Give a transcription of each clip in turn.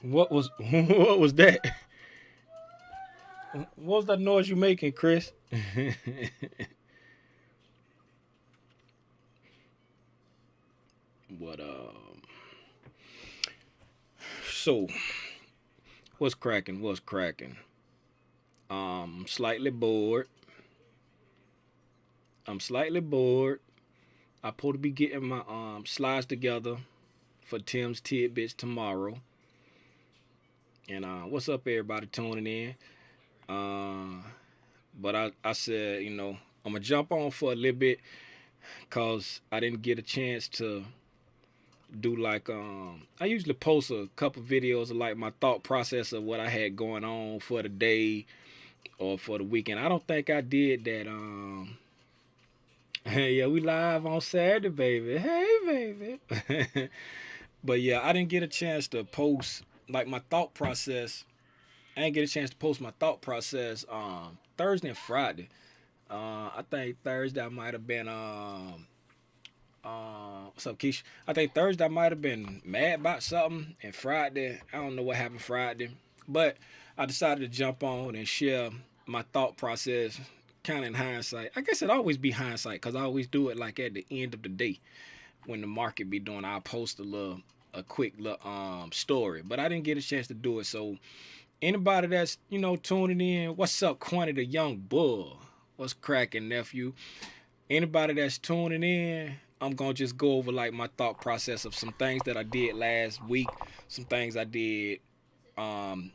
what was that? What was that noise you making, Chris? What so what's cracking? What's cracking? Slightly bored. I'm slightly bored. I supposed to be getting my slides together for Tim's Tidbits tomorrow. And what's up, everybody tuning in? Uh, but I said, I'm gonna jump on for a little bit because I didn't get a chance to do like I usually post a couple videos of like my thought process of what I had going on for the day or for the weekend. I don't think I did that. Hey, yeah, we live on Saturday, baby. Hey, baby. But yeah, I didn't get a chance to post like my thought process. I didn't get a chance to post my thought process Thursday and Friday. I think Thursday I might have been what's up, Keisha? I think Thursday I might have been mad about something, and Friday I don't know what happened Friday, but I decided to jump on and share my thought process, kind of in hindsight. I guess it always be hindsight because I always do it like at the end of the day when the market be doing. I'll post a quick little story, but I didn't get a chance to do it. So anybody that's tuning in, what's up, Quantity the Young Bull? What's cracking, nephew? Anybody that's tuning in, I'm gonna just go over like my thought process of some things that I did last week, some things I did um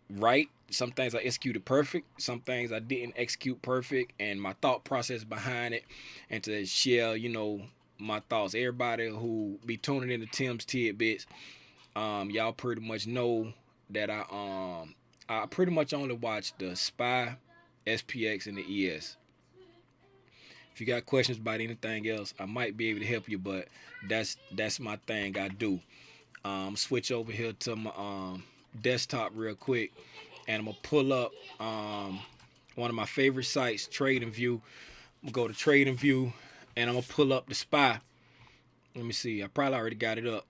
right, some things I executed perfect, some things I didn't execute perfect, and my thought process behind it, and to share, my thoughts. Everybody who be tuning into Tim's Tidbits, y'all pretty much know that I pretty much only watch the Spy, SPX, and the ES. If you got questions about anything else, I might be able to help you, but that's my thing. I do. Switch over here to my desktop real quick, and I'm gonna pull up one of my favorite sites, Trading View. I'm gonna go to Trading View, and I'm gonna pull up the Spy. Let me see. I probably already got it up.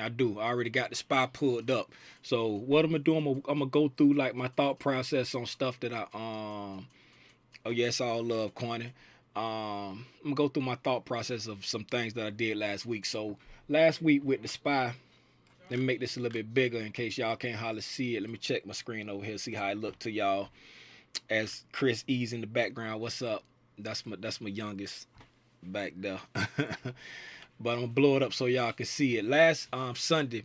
I do. I already got the Spy pulled up. So what I'm gonna do? I'm gonna go through like my thought process on stuff that I Oh yes, all love Quantity. I'm gonna go through my thought process of some things that I did last week. So last week with the Spy, let me make this a little bit bigger in case y'all can't hardly see it. Let me check my screen over here, see how it look to y'all. As Chris E's in the background, what's up? That's my youngest back there. But I'm gonna blow it up so y'all can see it. Last Sunday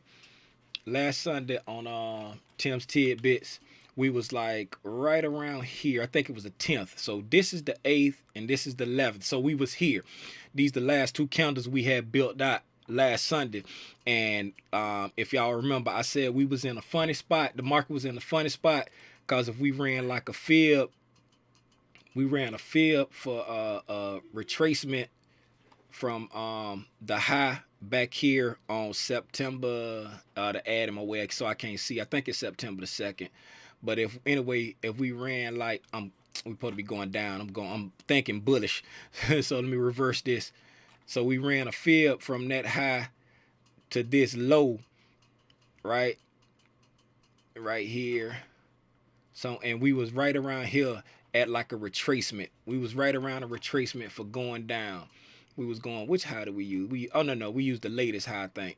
on Tim's Tidbits, we was like right around here. I think it was the 10th. So this is the 8th and this is the 11th. So we was here. These the last two candles we had built out last Sunday. And if y'all remember, I said we was in a funny spot. The market was in a funny spot because if we ran like a fib, we ran a fib for a retracement from the high back here on September to add in my way so I can't see. I think it's September the 2nd. But if anyway, if we ran like we supposed to be going down. I'm thinking bullish. So let me reverse this. So we ran a fib from that high to this low, right? Right here. So and we was right around here at like a retracement. We was right around a retracement for going down. We was going, which high did we use? We used the latest high, I think.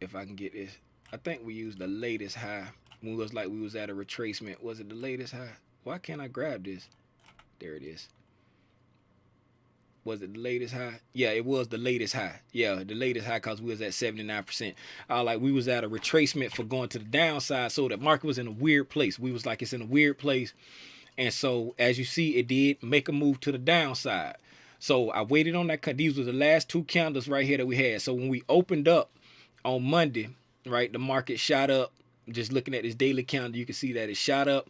If I can get this. I think we used the latest high. We was like we was at a retracement. Was it the latest high? Why can't I grab this? There it is. Was it the latest high? Yeah, it was the latest high. Yeah, the latest high because we was at 79%. Like we was at a retracement for going to the downside, so the market was in a weird place. We was like it's in a weird place. And so as you see, it did make a move to the downside. So I waited on that. These were the last two candles right here that we had. So when we opened up on Monday, right, the market shot up. Just looking at this daily candle, you can see that it shot up.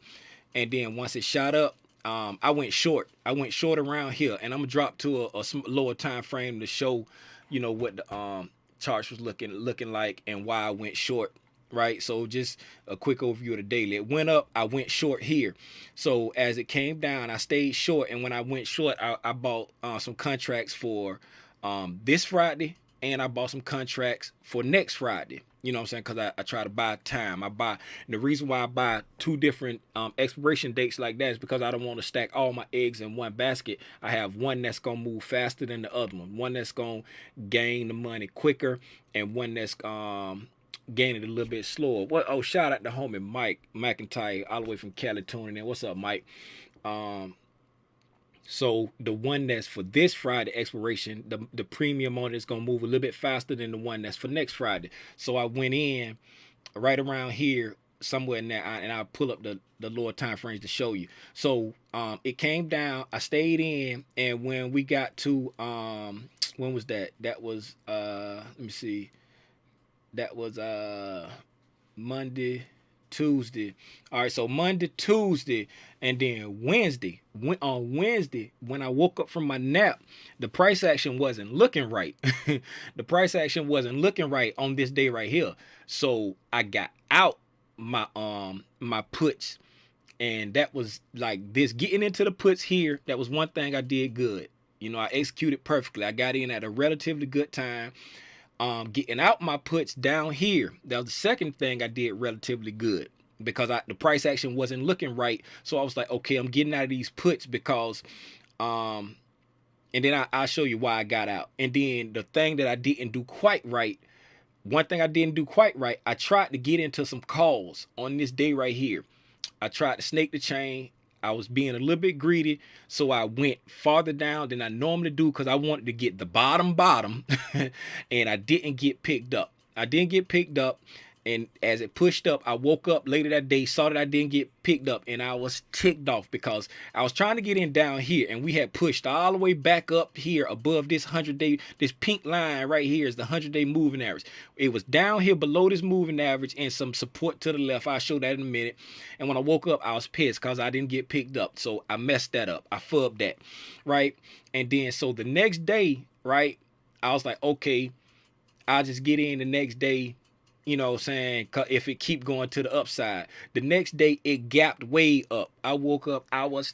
And then once it shot up, I went short. I went short around here, and I'm gonna drop to a lower time frame to show, what the charts was looking like and why I went short. Right, so just a quick overview of the daily. It went up, I went short here. So as it came down, I stayed short, and when I went short, I bought some contracts for this Friday, and I bought some contracts for next Friday. You know what I'm saying? Because I try to buy time. And the reason why I buy two different expiration dates like that is because I don't want to stack all my eggs in one basket. I have one that's going to move faster than the other one. One that's going to gain the money quicker, and one that's gaining a little bit slower. What? Oh, shout out to homie Mike McIntyre all the way from Cali tuning in. What's up, Mike? So the one that's for this Friday expiration, the premium on it is gonna move a little bit faster than the one that's for next Friday. So I went in right around here somewhere in there, and I'll pull up the lower time frames to show you. So it came down. I stayed in, and when we got to when was that? That was let me see. That was Monday, Tuesday. All right, so Monday, Tuesday, and then Wednesday. On Wednesday, when I woke up from my nap, the price action wasn't looking right. The price action wasn't looking right on this day right here. So I got out my puts, and that was like this. Getting into the puts here, that was one thing I did good. You know, I executed perfectly. I got in at a relatively good time. Getting out my puts down here, that was the second thing I did relatively good, because the price action wasn't looking right. So I was like, okay, I'm getting out of these puts because and then I'll show you why I got out. And then the thing that I didn't do quite right, one thing I didn't do quite right, I tried to get into some calls on this day right here. I tried to snake the chain. I was being a little bit greedy, so I went farther down than I normally do because I wanted to get the bottom, and I didn't get picked up. I didn't get picked up, and as it pushed up, I woke up later that day, saw that I didn't get picked up, and I was ticked off because I was trying to get in down here, and we had pushed all the way back up here above this 100-day, this pink line right here is the 100-day moving average. It was down here below this moving average and some support to the left. I'll show that in a minute. And when I woke up, I was pissed because I didn't get picked up. So I messed that up. I fubbed that, right? And then so the next day, right, I was like, okay, I'll just get in the next day, you know what I'm saying, if it keep going to the upside. The next day it gapped way up. I woke up, I was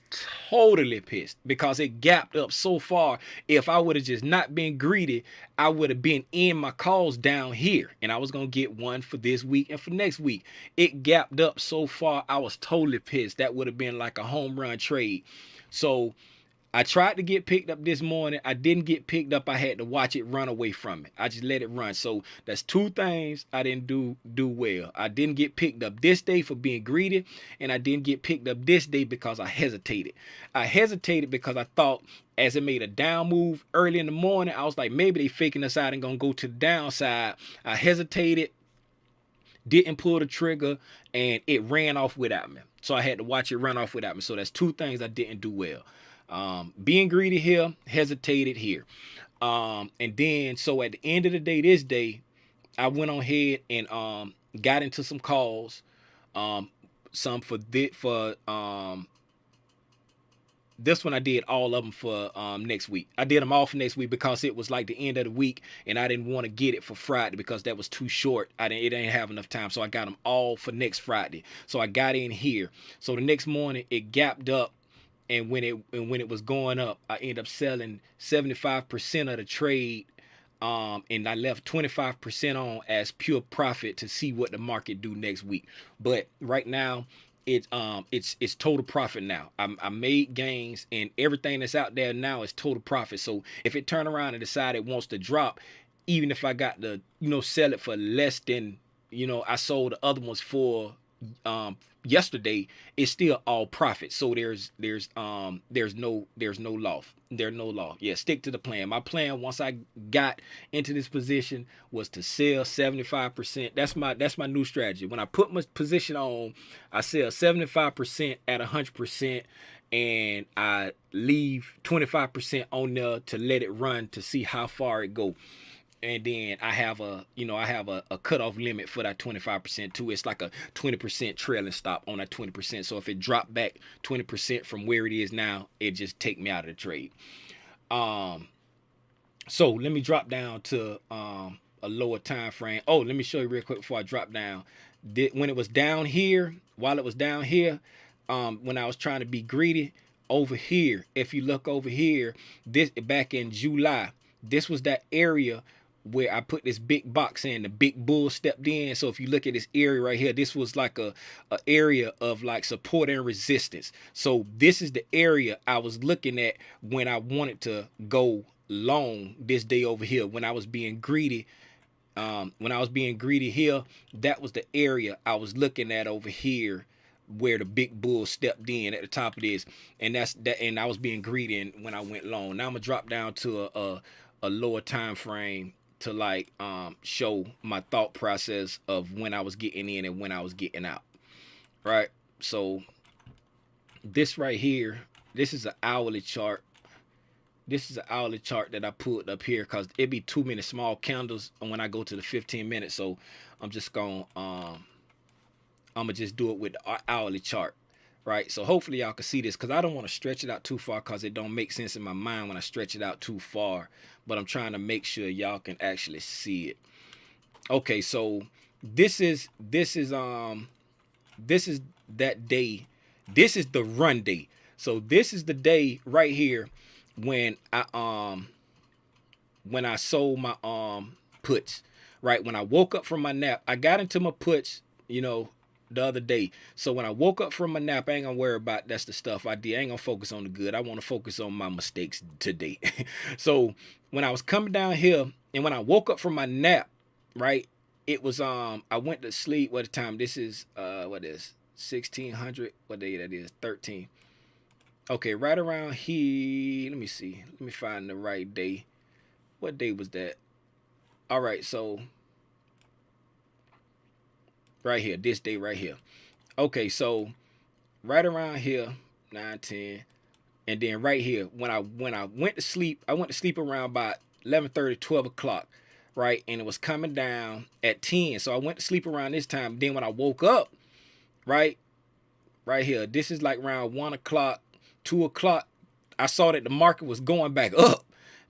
totally pissed because it gapped up so far. If I would have just not been greedy, I would have been in my calls down here, and I was gonna get one for this week and for next week. It gapped up so far, I was totally pissed. That would have been like a home run trade. So I tried to get picked up this morning. I didn't get picked up. I had to watch it run away from me. I just let it run. So that's two things I didn't do well. I didn't get picked up this day for being greedy, and I didn't get picked up this day because I hesitated. I hesitated because I thought as it made a down move early in the morning, I was like, maybe they faking us out and gonna go to the downside. I hesitated, didn't pull the trigger, and it ran off without me. So I had to watch it run off without me. So that's two things I didn't do well. Being greedy here, hesitated here. And then so at the end of the day, this day, I went on ahead and got into some calls. Some for this one I did all of them for next week. I did them all for next week because it was like the end of the week, and I didn't want to get it for Friday because that was too short. It didn't have enough time, so I got them all for next Friday. So I got in here. So the next morning it gapped up. And when it was going up, I ended up selling 75% of the trade, and I left 25% on as pure profit to see what the market do next week. But right now, it's total profit now. I made gains, and everything that's out there now is total profit. So if it turn around and decide it wants to drop, even if I got to sell it for less than I sold the other ones for yesterday, it's still all profit. So there's no loss. There's no loss. Yeah, stick to the plan. My plan once I got into this position was to sell 75%. That's my new strategy. When I put my position on, I sell 75% at 100%, and I leave 25% on there to let it run to see how far it go. And then I have a cutoff limit for that 25% too. It's like a 20% trailing stop on that 20%. So if it dropped back 20% from where it is now, it just take me out of the trade. So let me drop down to a lower time frame. Oh, let me show you real quick before I drop down. When it was down here, while it was down here, when I was trying to be greedy over here, if you look over here, this back in July, this was that area where I put this big box in, the big bull stepped in. So if you look at this area right here, this was like a area of like support and resistance. So this is the area I was looking at when I wanted to go long this day over here, when I was being greedy. When I was being greedy here, that was the area I was looking at over here, where the big bull stepped in at the top of this, and that's that. And I was being greedy when I went long. Now I'm gonna drop down to a lower time frame to like show my thought process of when I was getting in and when I was getting out. Right. So this right here, this is an hourly chart. This is an hourly chart that I put up here because it'd be too many small candles when I go to the 15 minutes. So I'm just gonna just do it with the hourly chart, right? So hopefully y'all can see this, because I don't want to stretch it out too far, because it don't make sense in my mind when I stretch it out too far. But I'm trying to make sure y'all can actually see it. Okay, so this is that day. This is the run day. So this is the day right here when I sold my puts, right? When I woke up from my nap, I got into my puts, you know, the other day. So when I woke up from my nap, I ain't gonna worry about that's the stuff I did. I ain't gonna focus on the good. I want to focus on my mistakes today. So when I was coming down here and when I woke up from my nap, right, it was I went to sleep. What time? This is what is 1600? What day that is? 13. Okay, right around here. Let me see. Let me find the right day. What day was that? All right, so right here, this day right here. Okay, so right around here, 9, 10, and then right here, when I went to sleep, I went to sleep around about 11:30, 12 o'clock, right? And it was coming down at 10. So I went to sleep around this time. Then when I woke up, right here, this is like around 1 o'clock, 2 o'clock, I saw that the market was going back up.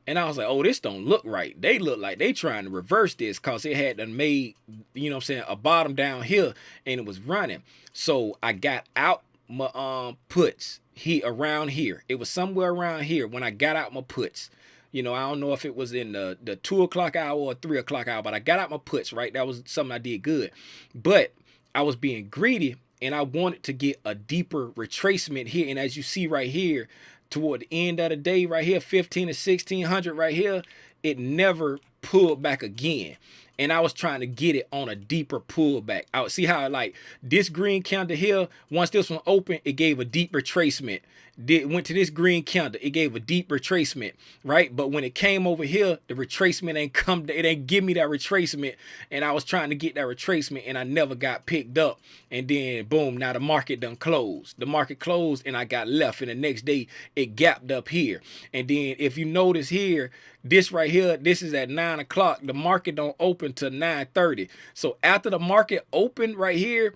And I was like, oh, this don't look right. They look like they trying to reverse this, because it had done made, you know what I'm saying, a bottom down here, and it was running. So I got out my puts around here. It was somewhere around here when I got out my puts. You know, I don't know if it was in the 2 o'clock hour or 3 o'clock hour, but I got out my puts, right? That was something I did good. But I was being greedy, and I wanted to get a deeper retracement here. And as you see right here, toward the end of the day right here, 15 to 1600 right here, it never pulled back again. And I was trying to get it on a deeper pullback. I would see how, like, this green candle here, once this one opened, it gave a deep retracement. Went to this green candle, it gave a deep retracement, right? But when it came over here, the retracement ain't come, it ain't give me that retracement. And I was trying to get that retracement, and I never got picked up. And then boom, now the market done closed. The market closed, and I got left. And the next day it gapped up here. And then if you notice here, this right here, this is at 9 o'clock. The market don't open till 9:30. So after the market opened right here,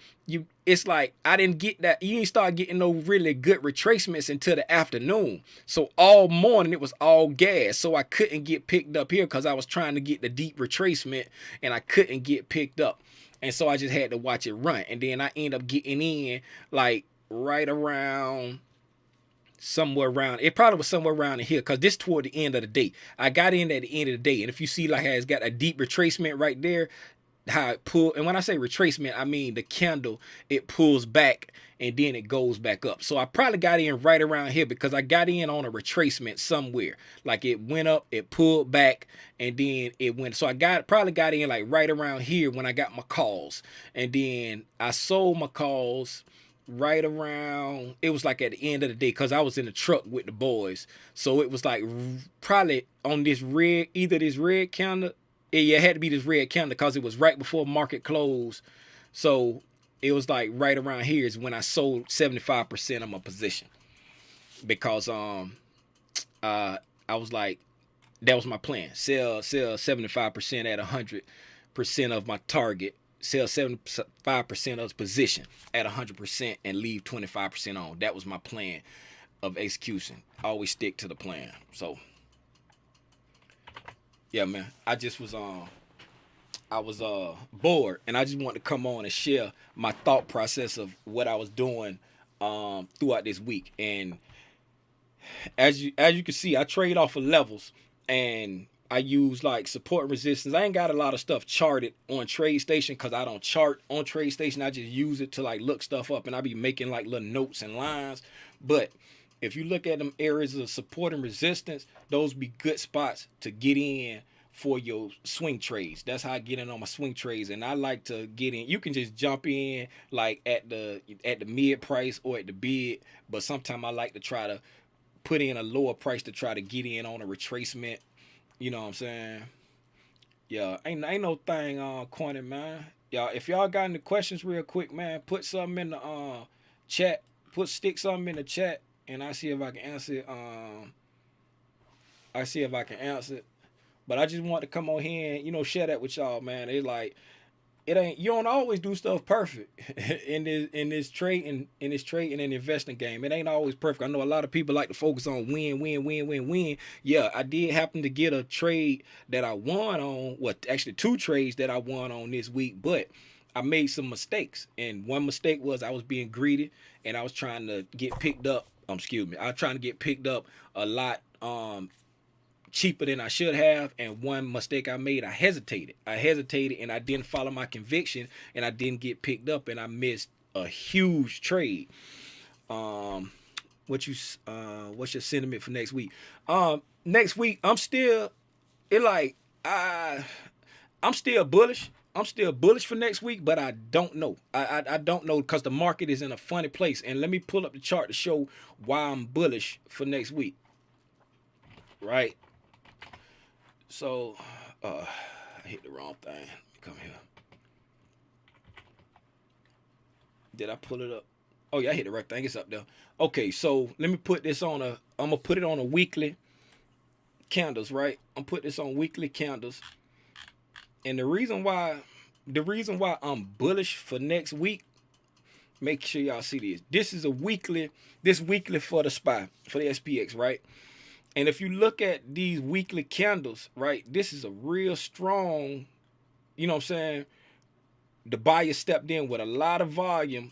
it's like I didn't get that. You ain't start getting no really good retracements until the afternoon. So all morning it was all gas. So I couldn't get picked up here because I was trying to get the deep retracement, and I couldn't get picked up. And so I just had to watch it run. And then I end up getting in like right around somewhere around, it probably was somewhere around here, because this toward the end of the day. I got in at the end of the day, and if you see like how it's got a deep retracement right there, how it pulled, and when I say retracement, I mean the candle, it pulls back and then it goes back up. So I probably got in right around here, because I got in on a retracement somewhere. Like it went up, it pulled back, and then it went. So I probably got in like right around here when I got my calls. And then I sold my calls right around, it was like at the end of the day, because I was in the truck with the boys. So it was like probably on this red, either this red candle, yeah, it had to be this red candle, because it was right before market close. So it was like right around here is when I sold 75% of my position, because I was like, that was my plan, sell 75% at 100% of my target, sell 75% of the position at 100% and leave 25% on. That was my plan of execution. I always stick to the plan. So yeah, man, I just was I was bored, and I just wanted to come on and share my thought process of what I was doing throughout this week. And as you can see, I trade off of levels, and I use like support and resistance. I ain't got a lot of stuff charted on TradeStation because I don't chart on TradeStation. I just use it to like look stuff up, and I be making like little notes and lines. But if you look at them areas of support and resistance, those be good spots to get in for your swing trades. That's how I get in on my swing trades, and I like to get in. You can just jump in like at the mid price or at the bid, but sometimes I like to try to put in a lower price to try to get in on a retracement. You know what I'm saying? Yeah, ain't no thing on corner, man. Y'all, if y'all got any questions real quick, man, put something in the chat. Stick something in the chat, and I see if I can answer it. I see if I can answer it. But I just want to come on here and, share that with y'all, man. It's like, you don't always do stuff perfect in this trading and investing game. It ain't always perfect. I know a lot of people like to focus on win. Yeah, I did happen to get a trade that I won on. Well, actually 2 trades that I won on this week, but I made some mistakes. And one mistake was I was being greedy and I was trying to get picked up. I was trying to get picked up a lot cheaper than I should have. And one mistake I made, I hesitated and I didn't follow my conviction, and I didn't get picked up, and I missed a huge trade. What's your sentiment for next week? Next week I'm still bullish. I'm still bullish for next week, but I don't know. I don't know because the market is in a funny place. And let me pull up the chart to show why I'm bullish for next week. Right. So, I hit the wrong thing. Let me come here. Did I pull it up? Oh yeah, I hit the right thing. It's up there. Okay, so let me put this on I'm gonna put it on a weekly candles, right? I'm put this on weekly candles. And the reason why I'm bullish for next week, make sure y'all see this. This is weekly for the SPY, for the SPX, right? And if you look at these weekly candles, right, this is a real strong, you know what I'm saying? The buyer stepped in with a lot of volume,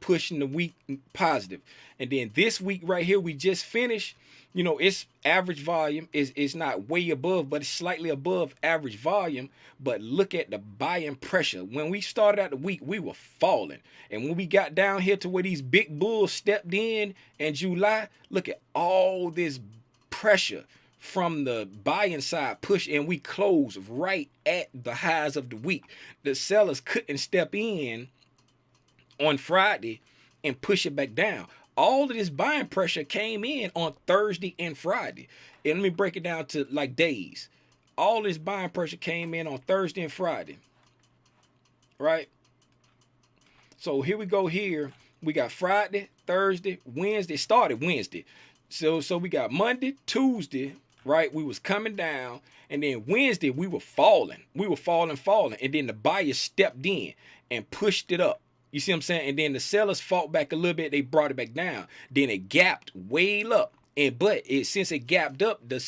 pushing the week positive. And then this week right here, we just finished, it's average volume is not way above, but it's slightly above average volume. But look at the buying pressure. When we started out the week, we were falling. And when we got down here to where these big bulls stepped in July, look at all this pressure from the buying side push, and we closed right at the highs of the week. The sellers couldn't step in on Friday and push it back down. All of this buying pressure came in on Thursday and Friday. And let me break it down to like days. All this buying pressure came in on Thursday and Friday. Right? So here we go here. We got Friday, Thursday, Wednesday. Started Wednesday. So we got Monday, Tuesday, right? We was coming down, and then Wednesday we were falling. We were falling, and then the buyers stepped in and pushed it up. You see what I'm saying? And then the sellers fought back a little bit. They brought it back down. Then it gapped way up. Since it gapped up, the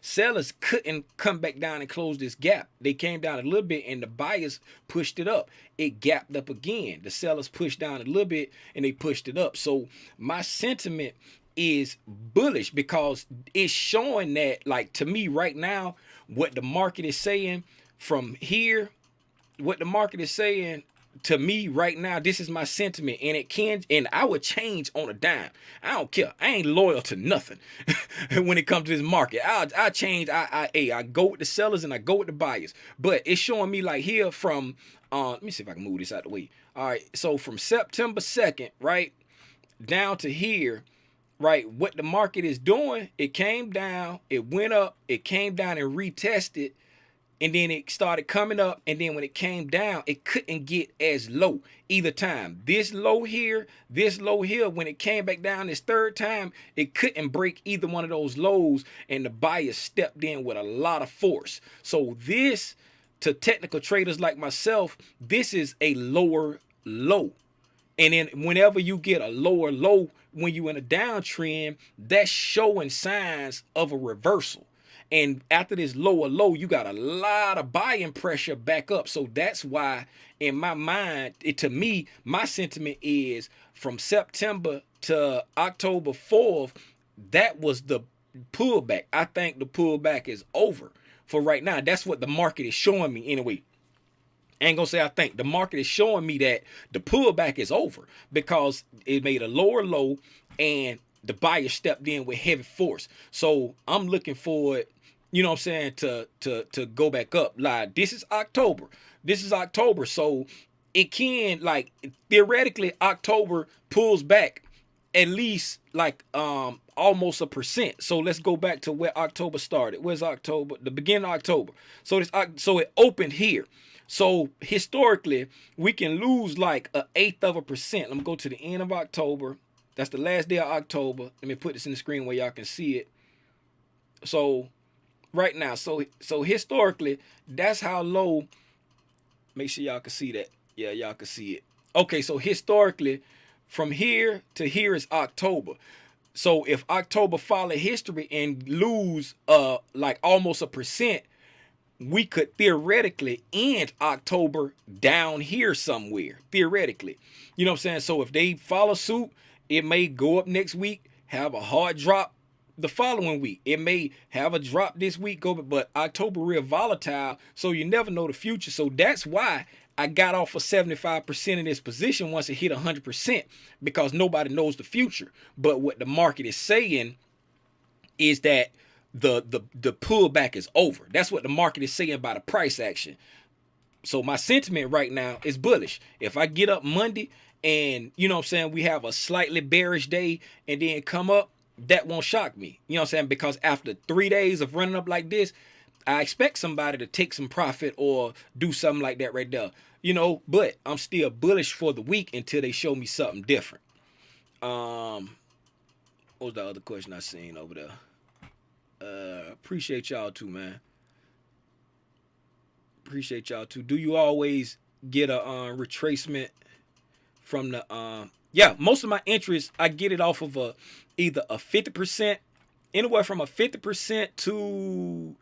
sellers couldn't come back down and close this gap. They came down a little bit, and the buyers pushed it up. It gapped up again. The sellers pushed down a little bit, and they pushed it up. So my sentiment is bullish because it's showing that, like, to me right now, what the market is saying from here, what the market is saying to me right now, this is my sentiment, and I would change on a dime. I don't care. I ain't loyal to nothing when it comes to this market. I change. I go with the sellers and I go with the buyers. But it's showing me like here from let me see if I can move this out of the way. All right, so from September 2nd, right, down to here, right, what the market is doing, it came down, it went up, it came down and retested. And then it started coming up, and then when it came down, it couldn't get as low either time. This low here, when it came back down this third time, it couldn't break either one of those lows, and the buyers stepped in with a lot of force. So this, to technical traders like myself, this is a lower low. And then whenever you get a lower low, when you're in a downtrend, that's showing signs of a reversal. And after this lower low, you got a lot of buying pressure back up. So that's why, in my mind, to me, my sentiment is from September to October 4th, that was the pullback. I think the pullback is over for right now. That's what the market is showing me anyway. I ain't gonna say I think. The market is showing me that the pullback is over because it made a lower low and the buyer stepped in with heavy force. So I'm looking for it, you know what I'm saying, to go back up. Like this is October. This is October. So it can, like, theoretically October pulls back at least like almost a percent. So let's go back to where October started. Where's October? The beginning of October. So it opened here. So historically, we can lose like 1/8 of a percent. Let me go to the end of October. That's the last day of October. Let me put this in the screen where y'all can see it. So right now, so historically, that's how low. Make sure y'all can see that. Yeah, y'all can see it. Okay, so historically, from here to here is October. So if October follow history and lose like almost a percent, we could theoretically end October down here somewhere, theoretically. You know what I'm saying? So if they follow suit, it may go up next week, have a hard drop the following week. It may have a drop this week, but October real volatile, so you never know the future. So that's why I got off of 75% in this position once it hit 100%, because nobody knows the future. But what the market is saying is that the pullback is over. That's what the market is saying by the price action. So my sentiment right now is bullish. If I get up Monday and, you know what I'm saying, we have a slightly bearish day and then come up, that won't shock me. You know what I'm saying? Because after 3 days of running up like this, I expect somebody to take some profit or do something like that right there. You know, but I'm still bullish for the week until they show me something different. What was the other question I seen over there? Appreciate y'all too, man. Appreciate y'all too. Do you always get a retracement from the yeah, most of my interest, I get it off of either a 50%, anywhere from a 50% to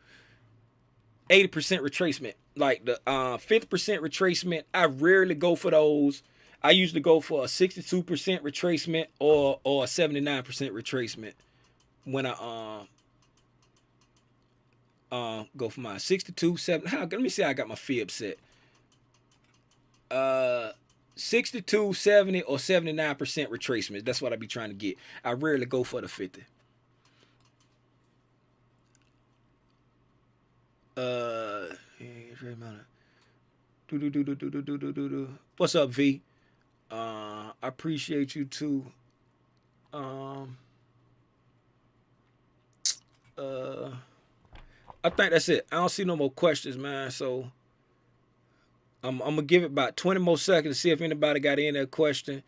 80% retracement. Like the 50% retracement, I rarely go for those. I usually go for a 62% retracement or a 79% retracement when I go for my 62, 7. Let me see how I got my fib set. 62, 70, or 79% retracement. That's what I be trying to get. I rarely go for the 50. What's up, V? I appreciate you too. I think that's it. I don't see no more questions, man. So I'm gonna give it about 20 more seconds to see if anybody got any question,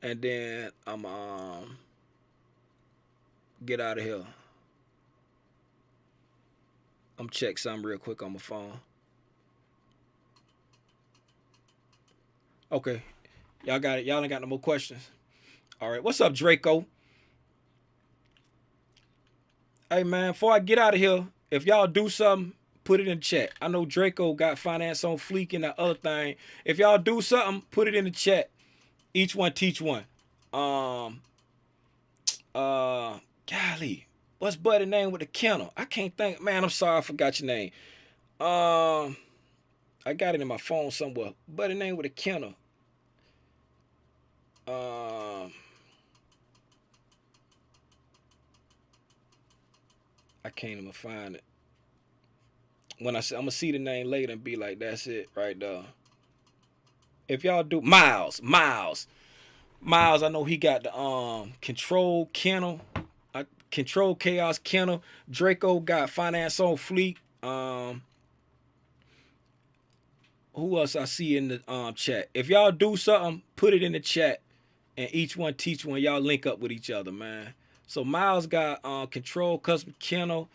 and then I'm get out of here. I'm check something real quick on my phone. Okay, y'all got it. Y'all ain't got no more questions. All right, what's up, Draco? Hey man, before I get out of here, if y'all do something, put it in the chat. I know Draco got finance on fleek and that other thing. If y'all do something, put it in the chat. Each one teach one. Golly, what's buddy name with the kennel? I can't think. Man, I'm sorry, I forgot your name. I got it in my phone somewhere. Buddy name with the kennel. I can't even find it. When I say, I'm gonna see the name later and be like, that's it right there. If y'all do Miles, I know he got the control kennel, control chaos kennel. Draco got finance on fleek. Who else I see in the chat? If y'all do something, put it in the chat, and each one teach one. Y'all link up with each other, man. So Miles got control custom kennel.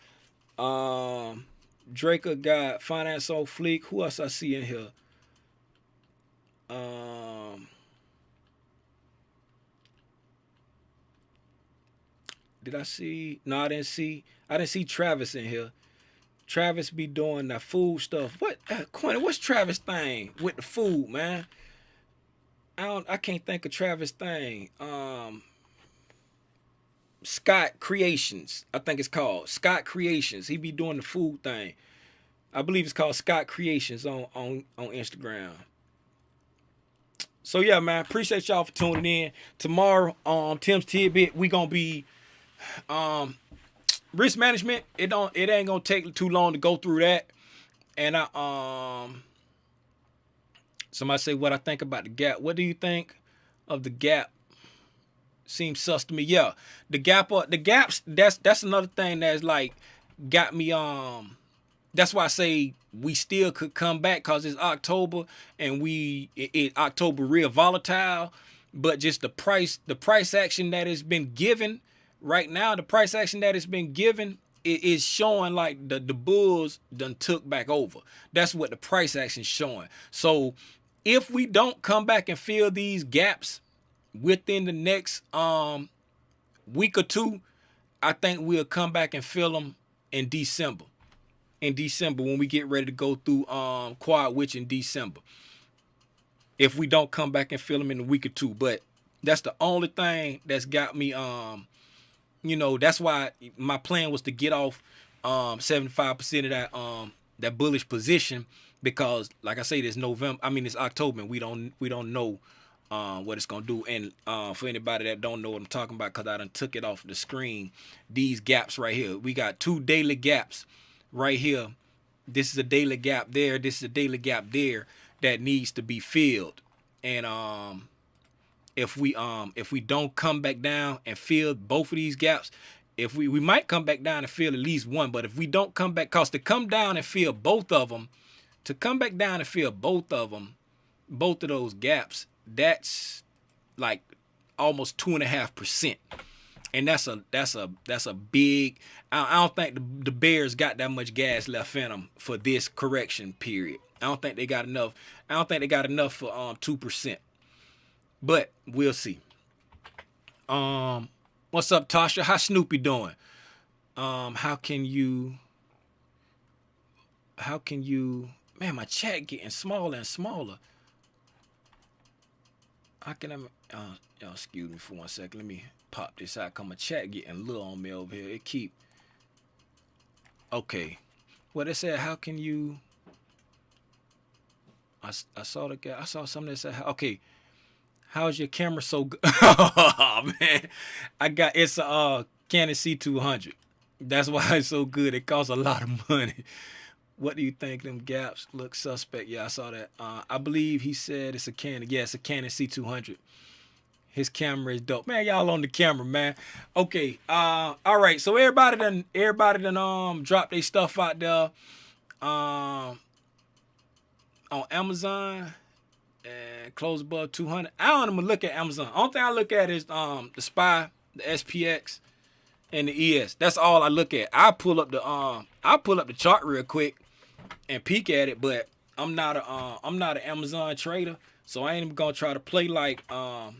Draco got finance on fleek. Who else I see in here? Did I see? No, I didn't see. I didn't see Travis in here. Travis be doing the food stuff. What, Quentin? What's Travis thing with the food, man? I can't think of Travis thing. Scott Creations, I think it's called Scott Creations. He be doing the food thing. I believe it's called Scott Creations on Instagram. So yeah, man, appreciate y'all for tuning in. Tomorrow, Tim's Tidbit, we gonna be risk management. It ain't gonna take too long to go through that. And somebody say what I think about the gap. What do you think of the gap? Seems sus to me. Yeah, the gaps. That's another thing that's like got me. That's why I say we still could come back because it's October and October real volatile. But just the price action that has been given right now, the price action that has been given, it is showing like the bulls done took back over. That's what the price action is showing. So if we don't come back and fill these gaps within the next week or two, I think we'll come back and fill them in December. In December, when we get ready to go through Quad Witch in December, if we don't come back and fill them in a week or two. But that's the only thing that's got me that's why my plan was to get off 75% of that bullish position, because like I say, it's October and we don't know what it's gonna do. And for anybody that don't know what I'm talking about, because I done took it off the screen, these gaps right here, we got 2 daily gaps right here. This is a daily gap there, this is a daily gap there that needs to be filled. And if we don't come back down and fill both of these gaps, if we might come back down and fill at least one, but if we don't come back, cause to come down and fill both of them, both of those gaps, that's like almost 2.5%. And that's a big. I don't think the Bears got that much gas left in them for this correction period. I don't think they got enough. I don't think they got enough for 2%. But we'll see. What's up, Tasha? How Snoopy doing? How can you? Man, my chat getting smaller and smaller. How can y'all excuse me for 1 second. Let me pop this out. Cause my chat getting little on me over here. It keep. Okay. Well, they said, how can you? I saw something that said, okay, how's your camera so good? Oh man, it's a Canon C200. That's why it's so good. It costs a lot of money. What do you think? Them gaps look suspect. Yeah, I saw that. I believe he said it's a Canon. Yeah, it's a Canon C200. His camera is dope. Man, y'all on the camera, man. Okay. All right. So everybody done dropped their stuff out there on Amazon and close above 200. I don't even look at Amazon. Only thing I look at is the SPY, the SPX, and the ES. That's all I look at. I pull up the chart real quick and peek at it, but I'm not an Amazon trader, so I ain't even gonna try to play like I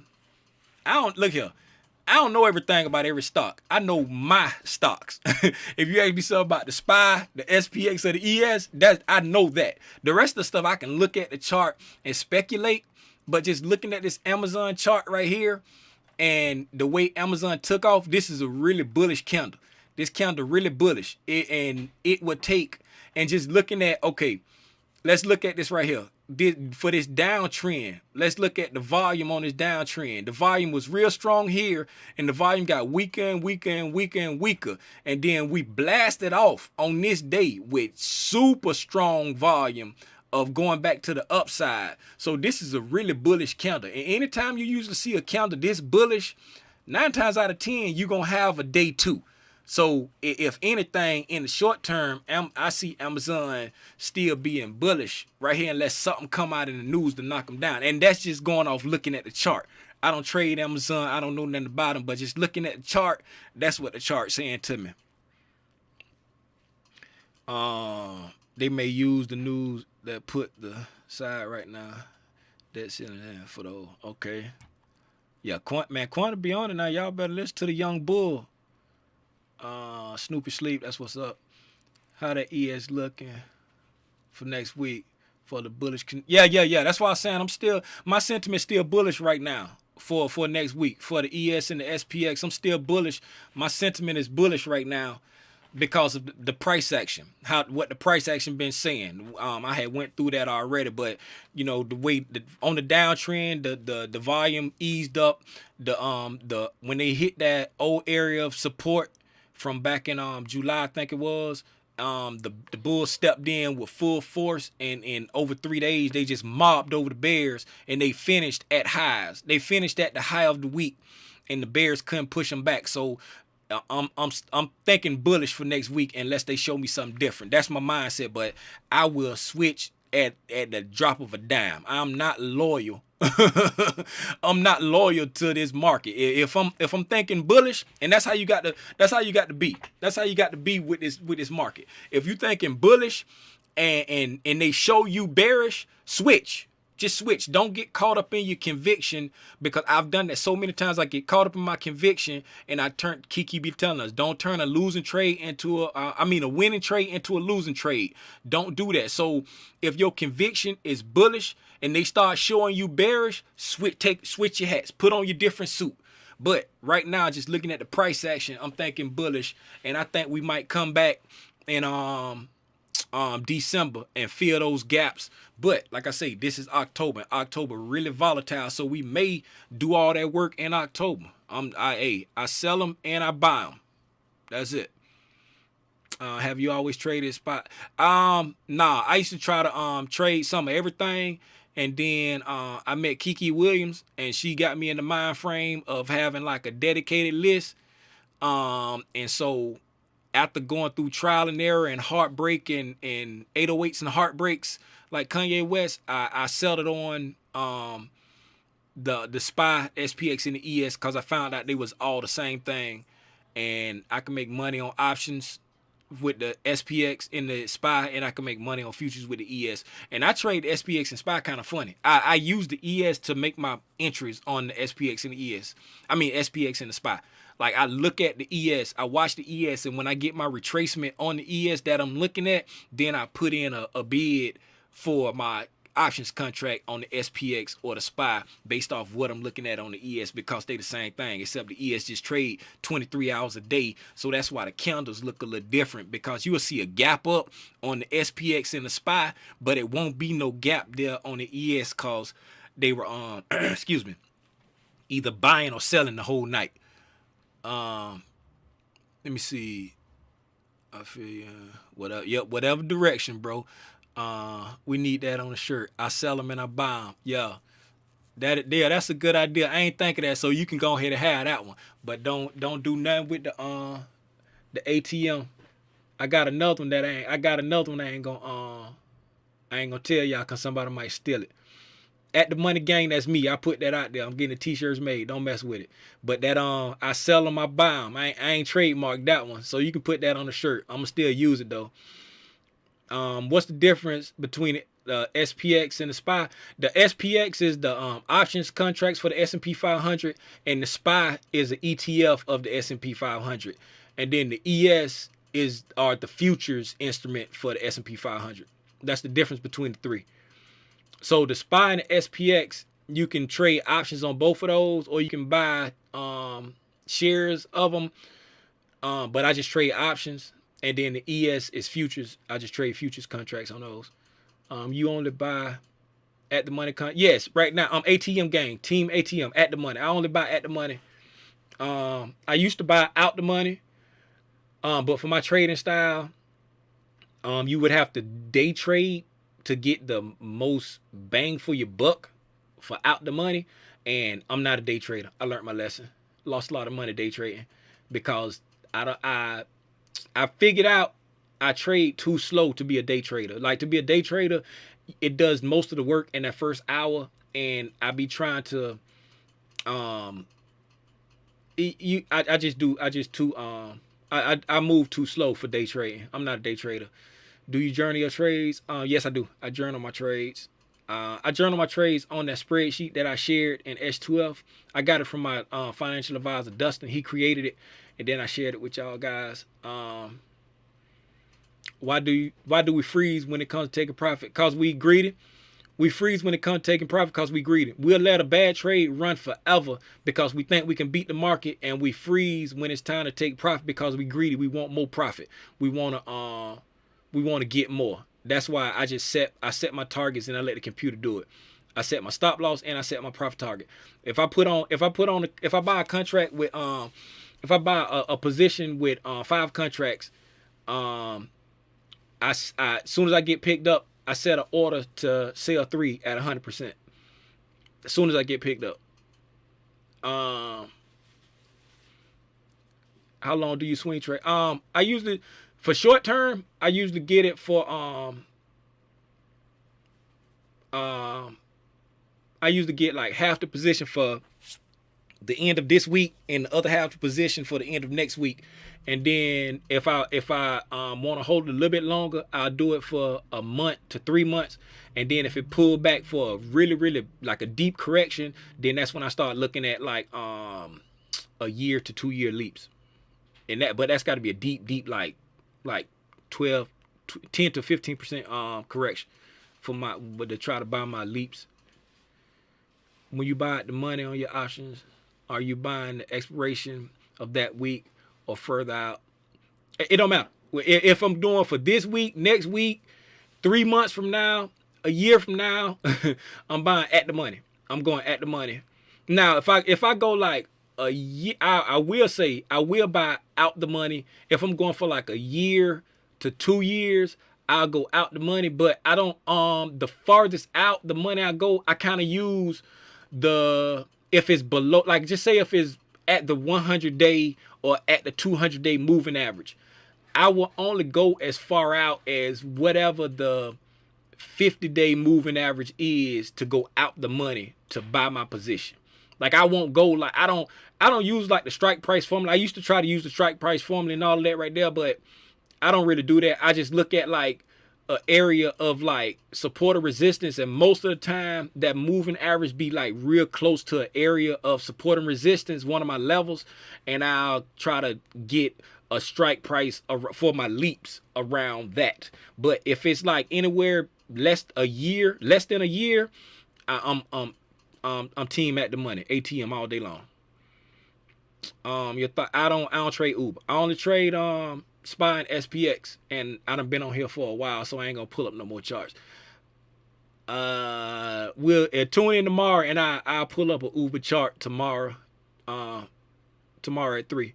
don't know everything about every stock. I know my stocks. If you ask me something about the SPY, the SPX, or the ES, I know that. The rest of the stuff I can look at the chart and speculate, but just looking at this Amazon chart right here and the way Amazon took off, this is a really bullish candle. This candle really bullish. It would take, and just looking at, okay, let's look at this right here. For this downtrend, let's look at the volume on this downtrend. The volume was real strong here, and the volume got weaker and weaker and weaker and weaker. And then we blasted off on this day with super strong volume of going back to the upside. So this is a really bullish candle. And anytime you usually see a candle this bullish, 9 times out of 10, you're going to have a day 2. So if anything, in the short term, I see Amazon still being bullish right here unless something come out in the news to knock them down. And that's just going off looking at the chart. I don't trade Amazon. I don't know nothing about them, but just looking at the chart, that's what the chart's saying to me. They may use the news that put the side right now. That's in there for the okay. Yeah, Quanta be on it now. Y'all better listen to the young bull. Snoopy Sleep, that's what's up. How that ES looking for next week for the bullish? Yeah. That's why I'm saying my sentiment's still bullish right now for next week for the ES and the SPX. I'm still bullish. My sentiment is bullish right now because of the price action. What the price action been saying. I had went through that already, but you know the way on the downtrend, the volume eased up. The when they hit that old area of support from back in July, I think it was. The Bulls stepped in with full force, and in over 3 days they just mobbed over the Bears, and they finished at highs. They finished at the high of the week, and the Bears couldn't push them back. So I'm thinking bullish for next week unless they show me something different. That's my mindset, but I will switch at the drop of a dime. I'm not loyal. I'm not loyal to this market. If I'm thinking bullish, and that's how you got to be. That's how you got to be with this market. If you thinking bullish and they show you bearish, switch. Just switch. Don't get caught up in your conviction, because I've done that so many times. I get caught up in my conviction, and I turn. Kiki be telling us, don't turn a losing trade into a winning trade into a losing trade. Don't do that. So if your conviction is bullish and they start showing you bearish, switch your hats. Put on your different suit. But right now, just looking at the price action, I'm thinking bullish, and I think we might come back in December and fill those gaps. But like I say, this is October. October really volatile, so we may do all that work in October. I sell them and I buy them. That's it. Have you always traded spot? Nah, I used to try to trade some of everything, and then I met Kiki Williams, and she got me in the mind frame of having like a dedicated list. And so after going through trial and error and heartbreak and 808s and heartbreaks like Kanye West, I settled on the SPY, SPX, and the ES, because I found out they was all the same thing, and I can make money on options with the SPX and the SPY, and I can make money on futures with the ES. And I trade the SPX and SPY kind of funny. I use the ES to make my entries on the SPX and the ES. I mean SPX and the SPY. Like, I look at the ES, I watch the ES, and when I get my retracement on the ES that I'm looking at, then I put in a bid for my options contract on the SPX or the SPY based off what I'm looking at on the ES, because they the same thing, except the ES just trade 23 hours a day. So that's why the candles look a little different, because you will see a gap up on the SPX and the SPY, but it won't be no gap there on the ES, because they were excuse me, either buying or selling the whole night. Let me see. I feel whatever. Yep, whatever direction, bro. We need that on the shirt. I sell them and I buy them. Yeah, that's a good idea. I ain't think of that, so you can go ahead and have that one. But don't do nothing with the ATM. I got another one that I ain't gonna tell y'all, cause somebody might steal it. At the Money Gang, that's me. I put that out there. I'm getting the t-shirts made. Don't mess with it. But that I sell them, I buy them. I ain't trademarked that one, so you can put that on the shirt. I'ma still use it though. What's the difference between the SPX and the SPY? The SPX is the options contracts for the S&P 500, and the SPY is an ETF of the S&P 500. And then the ES are the futures instrument for the S&P 500. That's the difference between the three. So the SPY and the SPX, you can trade options on both of those, or you can buy shares of them. But I just trade options. And then the ES is futures. I just trade futures contracts on those. You only buy at the money. Yes, right now I'm ATM Gang, Team ATM, at the money. I only buy at the money. I used to buy out the money. But for my trading style, you would have to day trade to get the most bang for your buck for out the money. And I'm not a day trader. I learned my lesson. Lost a lot of money day trading because I figured out I trade too slow to be a day trader. Like, to be a day trader, it does most of the work in that first hour, and I be trying to I move too slow for day trading. I'm not a day trader. Do you journal your trades? Yes, I do. I journal my trades. I journal my trades on that spreadsheet that I shared in S12. I got it from my financial advisor, Dustin. He created it, and then I shared it with y'all guys. Why do we freeze when it comes to taking profit? Because we greedy. We freeze when it comes to taking profit because we greedy. We'll let a bad trade run forever because we think we can beat the market, and we freeze when it's time to take profit because we greedy. We want more profit. We want to get more. That's why I set my targets and I let the computer do it. I set my stop loss and I set my profit target. If I buy a contract with if I buy a position with 5 contracts, as soon as I get picked up, I set an order to sell 3 at 100%. As soon as I get picked up. How long do you swing trade? I usually, for short term, I usually get it for I usually get like half the position for the end of this week and the other half the position for the end of next week. And then if I want to hold it a little bit longer, I'll do it for a month to 3 months. And then if it pulled back for a really like a deep correction, then that's when I start looking at like a year to 2 year leaps. And but that's got to be a deep like 10 to 15% correction to try to buy my leaps. When you buy the money on your options, are you buying the expiration of that week or further out? It don't matter. If I'm doing for this week, next week, 3 months from now, a year from now, I'm buying at the money. I'm going at the money. Now, if I go like a year, I will say I will buy out the money. If I'm going for like a year to 2 years, I'll go out the money. But I don't the farthest out the money I go, I kind of use if it's below, like just say if it's at the 100-day or at the 200-day moving average, I will only go as far out as whatever the 50-day moving average is to go out the money to buy my position. Like I won't go like I don't use like the strike price formula. I used to try to use the strike price formula and all of that right there, but I don't really do that. I just look at like an area of like support or resistance, and most of the time that moving average be like real close to an area of support and resistance, one of my levels, and I'll try to get a strike price for my leaps around that. But if it's like anywhere less than a year, I'm team at the money, ATM all day long. I don't trade Uber. I only trade SPY and SPX, and I done been on here for a while, so I ain't gonna pull up no more charts. We'll tune in tomorrow, and I'll pull up a Uber chart tomorrow. Tomorrow at 3.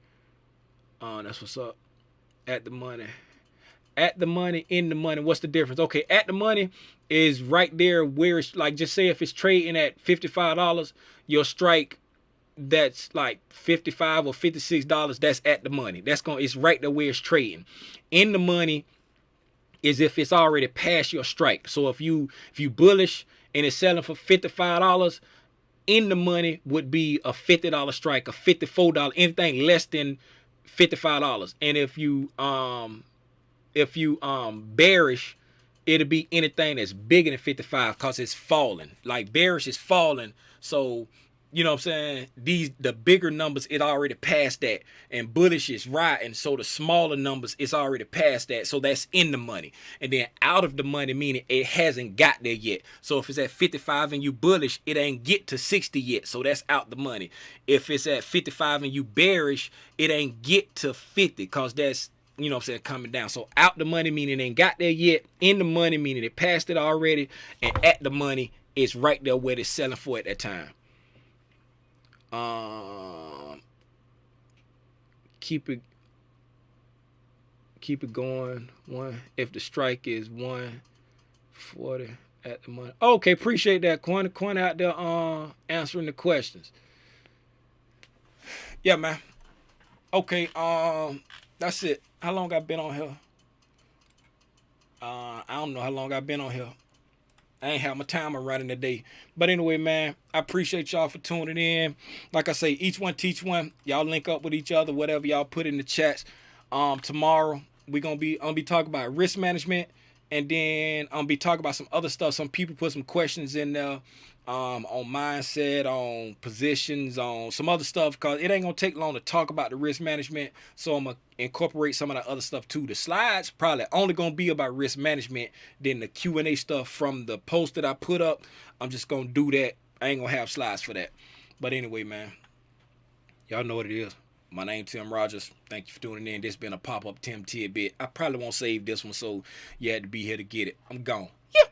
That's what's up. At the money, in the money. What's the difference? Okay, at the money is right there where it's like, just say if it's trading at $55, your strike that's like $55 or $56, that's at the money. It's right there where it's trading. In the money is if it's already past your strike. So if you bullish and it's selling for $55, in the money would be a $50 strike, a $54, anything less than $55. And if you bearish, it'll be anything that's bigger than 55 because it's falling. Like bearish is falling, so you know what I'm saying? The bigger numbers, it already passed that. And bullish is riding, so the smaller numbers, it's already past that. So that's in the money. And then out of the money, meaning it hasn't got there yet. So if it's at 55 and you bullish, it ain't get to 60 yet. So that's out the money. If it's at 55 and you bearish, it ain't get to 50 because that's, you know what I'm saying, coming down. So out the money, meaning it ain't got there yet. In the money, meaning it passed it already. And at the money, it's right there where it's selling for at that time. Keep it going. If the strike is 140 at the money. Okay, appreciate that, Coin out there answering the questions. Yeah, man. Okay, that's it. How long I been on here? I don't know how long I've been on here. I ain't have my timer running today. But anyway, man, I appreciate y'all for tuning in. Like I say, each one teach one. Y'all link up with each other, whatever y'all put in the chats. Tomorrow, I'm gonna be talking about risk management, and then I'm gonna be talking about some other stuff. Some people put some questions in there on mindset, on positions, on some other stuff, because it ain't gonna take long to talk about the risk management. So I'm gonna incorporate some of that other stuff too. The slides probably only gonna be about risk management. Then the Q&A stuff from the post that I put up, I'm just gonna do that. I ain't gonna have slides for that. But anyway, man, y'all know what it is. My name Tim Rogers. Thank you for tuning in. This been a pop-up Tim Tidbit. I probably won't save this one, so you had to be here to get it. I'm gone. Yeah.